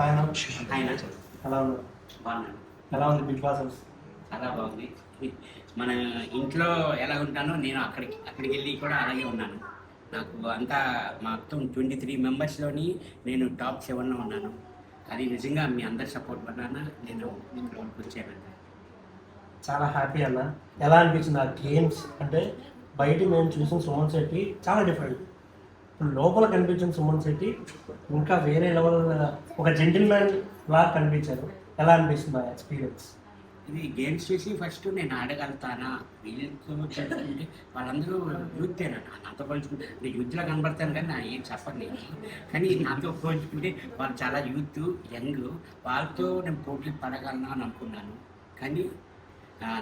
ఆయన ఆయన ఎలా ఉన్నారు? బాగున్నాను. ఎలా ఉంది బిగ్ బాస్ హౌస్? చాలా బాగుంది. మన ఇంట్లో ఎలా ఉంటానో నేను అక్కడికి వెళ్ళి కూడా అలాగే ఉన్నాను. నాకు అంతా మొత్తం 23 మెంబర్స్లోని నేను టాప్ 7లో ఉన్నాను. అది నిజంగా మీ అందరి సపోర్ట్ వలన నేను ఇక్కడికి వచ్చానండి. చాలా హ్యాపీ అన్న. ఎలా అనిపించింది ఆ గేమ్స్? అంటే బయట మేము చూసిన సుమన్ శెట్టి చాలా డిఫరెంట్. ఇప్పుడు లోపల కనిపించిన సుమన్ శెట్టి ఇంకా వేరే లెవెల్, ఒక జెంటిల్మ్యాన్ లాగా కనిపించారు. ఎలా అనిపిస్తుంది ఆ ఎక్స్పీరియన్స్? ఇది గేమ్స్ చూసి ఫస్ట్ నేను ఆడగలుగుతానా, వీళ్ళతో చూసుకుంటే వాళ్ళందరూ యూతేనా, నాతో పోల్చుకుంటే నేను యూత్లో కనబడతాను కానీ నా ఏం చెప్పను నేను. కానీ నాతో పోల్చుకుంటే వాళ్ళు చాలా యూత్, యంగ్, వాళ్ళతో నేను పోటీ పడగలను అని అనుకున్నాను. కానీ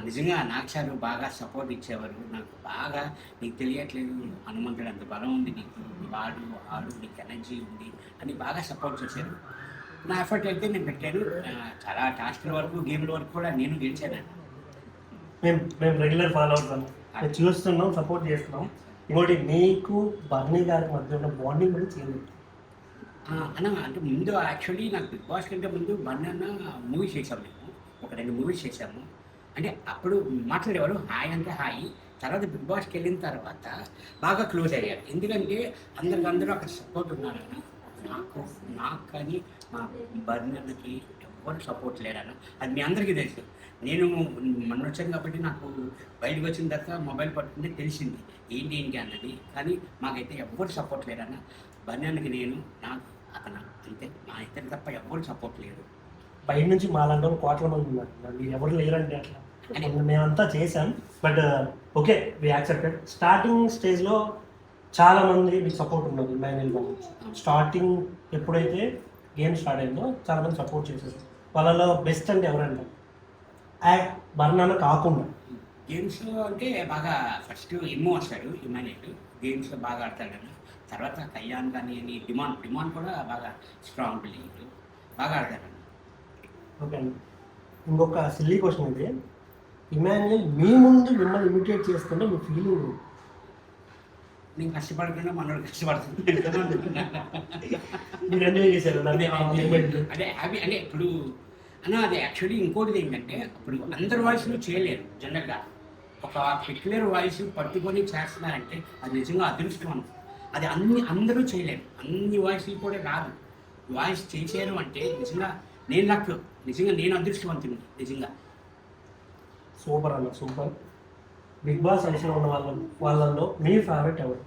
నిజంగా నాక్షాలు బాగా సపోర్ట్ ఇచ్చేవారు. నాకు బాగా నీకు తెలియట్లేదు, హనుమంతుడు అంత బలం ఉంది నీకు, ఆడు నీకు ఎనర్జీ ఉంది అని బాగా సపోర్ట్ చేశారు. నా ఎఫర్ట్ అయితే నేను పెట్టాను. చాలా టాస్క్ల వరకు, గేమ్ల వరకు కూడా నేను గెలిచాను. మేము రెగ్యులర్ ఫాలో అవుతాం, మేము చూస్తున్నాం, సపోర్ట్ చేస్తున్నాం. ఇంకోటి మీకు బర్నీ గారి మధ్య ఉన్న బాండింగ్ కూడా చేయండి అన్న. అంటే ముందు యాక్చువల్లీ నాకు బిగ్ బాస్ కంటే ముందు అన్న మూవీ చేసాము. మేము ఒక 2 మూవీస్ చేసాము. అంటే అప్పుడు మాట్లాడేవారు హాయ్ అంటే హాయ్. తర్వాత బిగ్ బాస్కి వెళ్ళిన తర్వాత బాగా క్లోజ్ అయ్యారు. ఎందుకంటే అందరూ అక్కడ సపోర్ట్ ఉన్నారన్న. నాకు కానీ మా బర్నర్కి ఎవరు సపోర్ట్ లేరన్న. అది మీ అందరికీ తెలుసు. నేను మొన్న వచ్చాను కాబట్టి నాకు బయటకు వచ్చిన తర్వాత మొబైల్ పట్టుకుంటే తెలిసింది ఏంటి అన్నది. కానీ మాకైతే ఎవరు సపోర్ట్ లేరన్న. బర్నర్కి నేను, నాకు అతను, అంతే. మా ఇద్దరు తప్ప ఎవరు సపోర్ట్ లేరు. బయట నుంచి మాలాంటి వాళ్ళు కోట్ల మంది ఉన్నారు, మీరు ఎవరు లేరంటే అట్లా. మేమంతా చేశాం, but okay, we accepted. Starting స్టేజ్లో చాలామంది మీకు సపోర్ట్ ఉన్నది. స్టార్టింగ్ ఎప్పుడైతే గేమ్ స్టార్ట్ అయిందో చాలామంది సపోర్ట్ చేశారు. వాళ్ళలో బెస్ట్ అంటే ఎవరంటే బర్నాన కాకుండా గేమ్స్లో అంటే బాగా ఫస్ట్ ఎమ్మో వస్తాడు, ఇమానియల్ గేమ్స్లో బాగా ఆడతాడు. తర్వాత కళ్యాణ్ కానీ డిమాండ్ కూడా బాగా స్ట్రాంగ్ ప్లేయర్, బాగా ఆడతాడు. ఓకే అండి. ఇంకొక సిల్లీ క్వశ్చన్ ఇది, ఇమాన్యుయల్ మీ ముందు మిమ్మల్ని ఇమిటేట్ చేస్తుంటే మీ ఫీలింగ్? నేను కష్టపడకుండా మనోడు కష్టపడుతున్నాను. మీరు ఎంజాయ్ చేశారు అంటే హ్యాపీ. అంటే ఇప్పుడు అది యాక్చువల్లీ ఇంకోటిది ఏంటంటే, ఇప్పుడు అందరు వాయిస్లు చేయలేరు. జనరల్గా ఒక పర్టికులర్ వాయిస్ పట్టుకొని చేస్తున్నారంటే అది నిజంగా అదృష్టం. అది అందరూ చేయలేరు. అన్ని వాయిస్లు కూడా రాదు. వాయిస్ చేశారు అంటే నిజంగా నేను లక్, నిజంగా నేను అదృష్టవంతుని నిజంగా. సూపర్ అన్న, సూపర్. బిగ్ బాస్ హౌస్లో ఉన్న వాళ్ళల్లో మీ ఫేవరెట్ ఎవరు?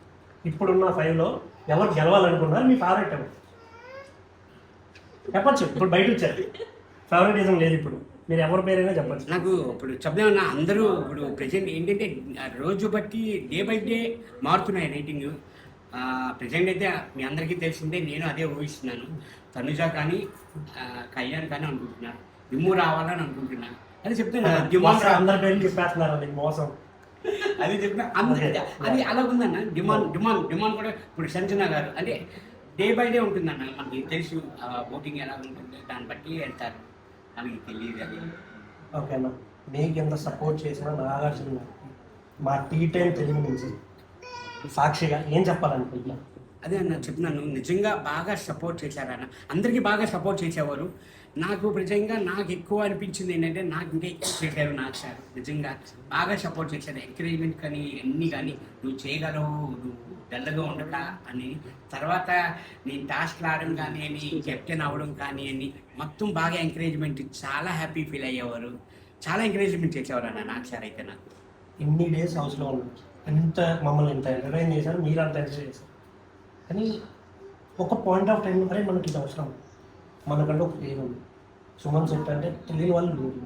ఇప్పుడున్న 5లో ఎవరు గెలవాలనుకున్నారు? మీ ఫేవరెట్ ఎవరు చెప్పచ్చు. ఇప్పుడు బయట వచ్చారు, ఫేవరెటిజం లేదు. ఇప్పుడు మీరు ఎవరి పేరైనా చెప్పచ్చు. నాకు ఇప్పుడు చెప్దామన్నా, అందరూ ఇప్పుడు ప్రజెంట్ ఏంటంటే రోజు బట్టి డే బై డే మారుతున్నాయి రేటింగ్. ప్రజెంట్ అయితే మీ అందరికీ తెలిసిందే, నేను అదే ఊహిస్తున్నాను. తనుజ కానీ కళ్యాణ్ కానీ అనుకుంటున్నాను. దిమ్ము రావాలని అనుకుంటున్నాను. అది చెప్తున్నా, అందరి పేర్లు చెప్పేస్తున్నారు, అది మోసం. అది చెప్తున్నా, అది అలా ఉందన్న. డిమాండ్ కూడా ఇప్పుడు సంజన గారు అంటే డే బై డే ఉంటుందన్న. మనకి తెలుసు ఓటింగ్ ఎలా ఉంటుంది, దాన్ని బట్టి వెళ్తారు, మనకి తెలియదు అది. ఓకే అన్న, మీకు ఎంత సపోర్ట్ చేసినా నాగార్జున మా టీ టైం తెలుగు నుంచి సాక్షిగా ఏం చెప్పాలనుకుంటున్నా? అదే అన్న చెప్తున్నాను, నిజంగా బాగా సపోర్ట్ చేశారన్న. అందరికీ బాగా సపోర్ట్ చేసేవారు. నాకు నిజంగా నాకు ఎక్కువ అనిపించింది ఏంటంటే, నాకు ఇంకా ఎక్కువ చేశారు నాకు సార్. నిజంగా బాగా సపోర్ట్ చేశారు. ఎంకరేజ్మెంట్ కానీ అన్నీ కానీ, నువ్వు చేయగలవు, నువ్వు డల్గా ఉండటా అని. తర్వాత నేను టాస్క్లు ఆడడం కానీ అని, కెప్టెన్ అవ్వడం కానీ అని మొత్తం బాగా ఎంకరేజ్మెంట్, చాలా హ్యాపీ ఫీల్ అయ్యేవారు. చాలా ఎంకరేజ్మెంట్ చేసేవారు అన్న నాకు సార్. అయితే నాకు ఇన్ని డేస్ హౌస్లో ఉన్నారు, ఎంత మమ్మల్ని ఎంత ఎంటర్టైన్ చేశారు, మీరు అంత ఎంజాయ్ చేశారు. కానీ ఒక పాయింట్ ఆఫ్ టైం వరే మనకి ఇది అవసరం. మనకంటే ఒక పేరు ఉంది, సుమన్ శెట్టి అంటే తెలియని వాళ్ళు లేదు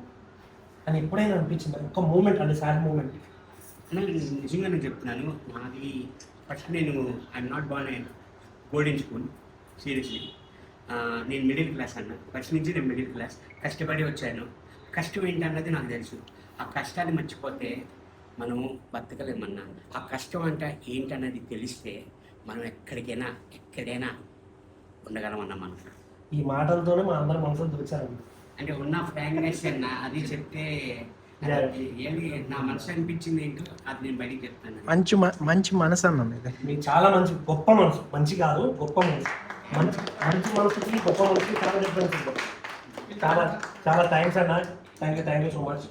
అని ఎప్పుడైనా అనిపించింది? ఒక మూమెంట్ అంటే సాడ్ మూమెంట్. నిజంగా నేను చెప్తున్నాను, నాది first I'm not born in golden school. Seriously నేను మిడిల్ క్లాస్ అన్న. ఫస్ట్ నుంచి నేను మిడిల్ క్లాస్, కష్టపడి వచ్చాను. కష్టం ఏంటన్నది నాకు తెలుసు. ఆ కష్టాన్ని మర్చిపోతే మనము బతకలేమన్నా. ఆ కష్టం అంటే ఏంటన్నది తెలిస్తే మనం ఎక్కడైనా ఉండగలమన్నా. మనం ఈ మాటలతోనే మా అందరి మనసులు దొరికారండి. అంటే ఉన్న ఫ్రాంక్నెస్ అన్న, అది చెప్తే ఏమి నా మనసు అనిపించింది ఏంటో అది నేను బయటికి చెప్తాను. మంచి మనసు అన్న. మీకు చాలా గొప్ప మనసు. మంచి కాదు, గొప్ప మనసు. మంచి మంచి మనసుకి గొప్ప మనసుకి చాలా డిఫరెన్స్ ఉంటుంది. చాలా చాలా థ్యాంక్స్ అన్న. Thank you so much.